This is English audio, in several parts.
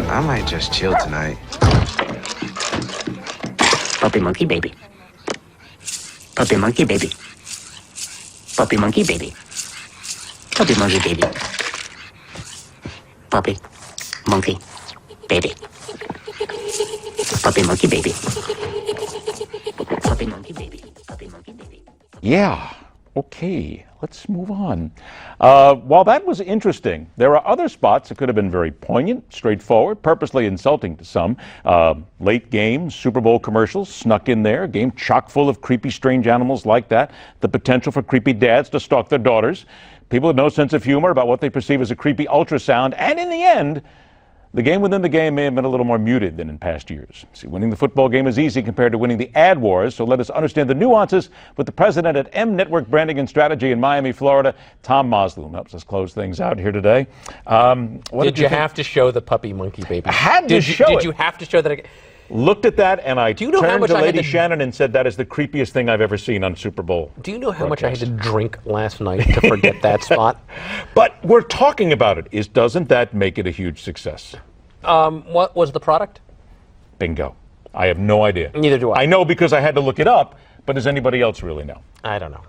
Man, I might just chill tonight. Puppy monkey baby. Puppy monkey baby. Puppy monkey baby. Puppy monkey baby. Puppy monkey baby. Puppy monkey baby. Puppy monkey baby. Puppy monkey baby. Yeah. Okay, let's move on. While that was interesting, there are other spots that could have been very poignant, straightforward, purposely insulting to some. Late games, Super Bowl commercials snuck in there, a game chock full of creepy, strange animals like that, the potential for creepy dads to stalk their daughters, people with no sense of humor about what they perceive as a creepy ultrasound, and in the end, the game within the game may have been a little more muted than in past years. See, winning the football game is easy compared to winning the ad wars, so let us understand the nuances with the president at M Network Branding and Strategy in Miami, Florida. Thom Mozloom helps us close things out here today. Did you have to show the puppy monkey baby? I had to show it. Did you have to show that? Looked at that and I turned to Lady Shannon and said, that is the creepiest thing I've ever seen on Super Bowl. Do you know how much I had to drink last night to forget that spot? But we're talking about it. Doesn't that make it a huge success? What was the product? Bingo. I have no idea. Neither do I. I know because I had to look it up, but does anybody else really know? I don't know.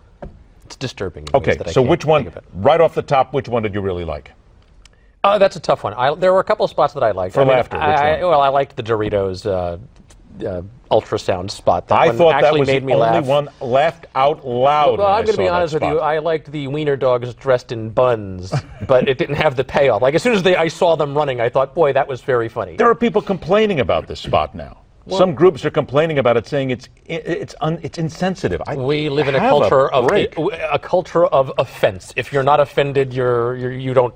It's disturbing. Okay, so which one, right off the top, which one did you really like? That's a tough one. There were a couple of spots that I liked. For laughter, which one? Well, I liked the Doritos ultrasound spot. That I one thought actually that was made the me only laugh. one laughed out loud. Well, I'm going to be honest with you. I liked the wiener dogs dressed in buns, but it didn't have the payoff. Like, as soon as I saw them running, I thought, boy, that was very funny. There are people complaining about this spot now. Well, some groups are complaining about it, saying it's insensitive. We live in a culture of offense. If you're not offended, you don't.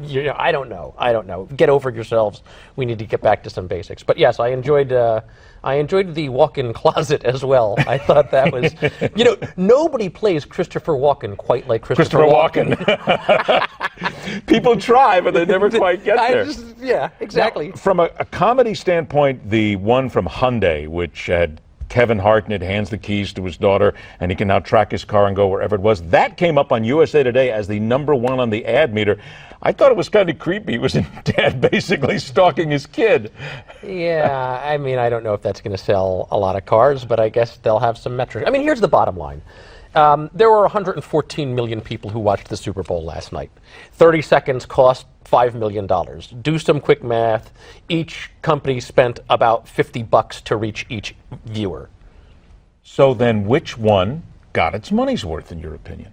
I don't know. Get over yourselves. We need to get back to some basics. But yes, I enjoyed the walk-in closet as well. I thought that was, nobody plays Christopher Walken quite like Christopher Walken. People try, but they never quite get there. Yeah, exactly. Now, from a comedy standpoint, the one from Hyundai, which had Kevin Hart in it, hands the keys to his daughter, and he can now track his car and go wherever it was. That came up on USA Today as the #1 on the ad meter. I thought it was kind of creepy. It was dad basically stalking his kid. Yeah, I mean, I don't know if that's going to sell a lot of cars, but I guess they'll have some metrics. I mean, here's the bottom line. There were 114 million people who watched the Super Bowl last night. 30 seconds cost $5 million. Do some quick math. Each company spent about $50 to reach each viewer. So then which one got its money's worth, in your opinion?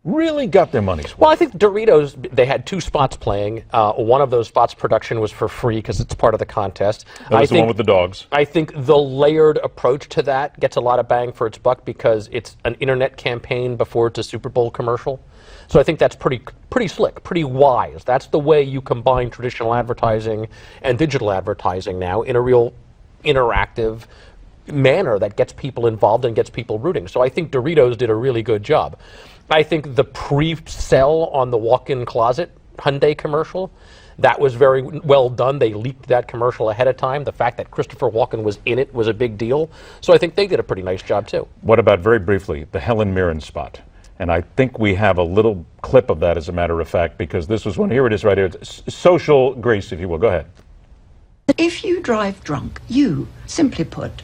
Really got their money's worth? Well, I think Doritos, they had 2 spots playing. One of those spots' production was for free because it's part of the contest. That was the one with the dogs. I think the layered approach to that gets a lot of bang for its buck because it's an internet campaign before it's a Super Bowl commercial. So I think that's pretty slick, pretty wise. That's the way you combine traditional advertising and digital advertising now in a real interactive manner that gets people involved and gets people rooting. So I think Doritos did a really good job. I think the pre-sell on the walk-in closet Hyundai commercial, that was very well done. They leaked that commercial ahead of time. The fact that Christopher Walken was in it was a big deal. So I think they did a pretty nice job, too. What about, very briefly, the Helen Mirren spot? And I think we have a little clip of that, as a matter of fact, because this was one. Here it is right here. It's social grace, if you will. Go ahead. If you drive drunk, you, simply put,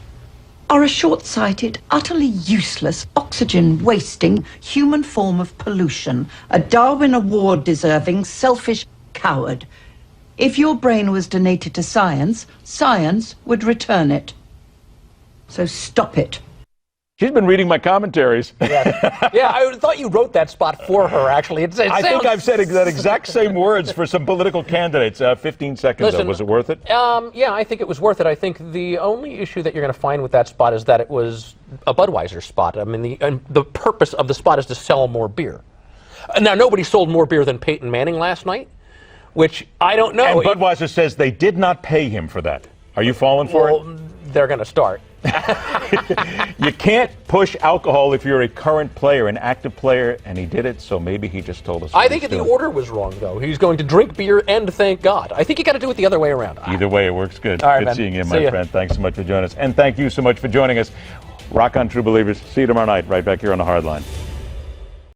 are a short-sighted, utterly useless, oxygen-wasting human form of pollution, a Darwin Award-deserving, selfish coward. If your brain was donated to science, science would return it. So stop it. She's been reading my commentaries. Yeah, I thought you wrote that spot for her, actually. I think I've said that exact same words for some political candidates. 15 seconds, Listen, though. Was it worth it? Yeah, I think it was worth it. I think the only issue that you're going to find with that spot is that it was a Budweiser spot. I mean, the purpose of the spot is to sell more beer. Now, nobody sold more beer than Peyton Manning last night, which I don't know. And Budweiser says they did not pay him for that. Are you falling for it? They're going to start. You can't push alcohol if you're a current player, an active player, and he did it, so maybe he just told us. I think the order was wrong, though. He's going to drink beer and thank God. I think you got to do it the other way around. Either way, it works good. All right, good seeing you, See my ya. friend. Thanks so much for joining us. And thank you so much for joining us. Rock on, true believers. See you tomorrow night, right back here on The Hard Line.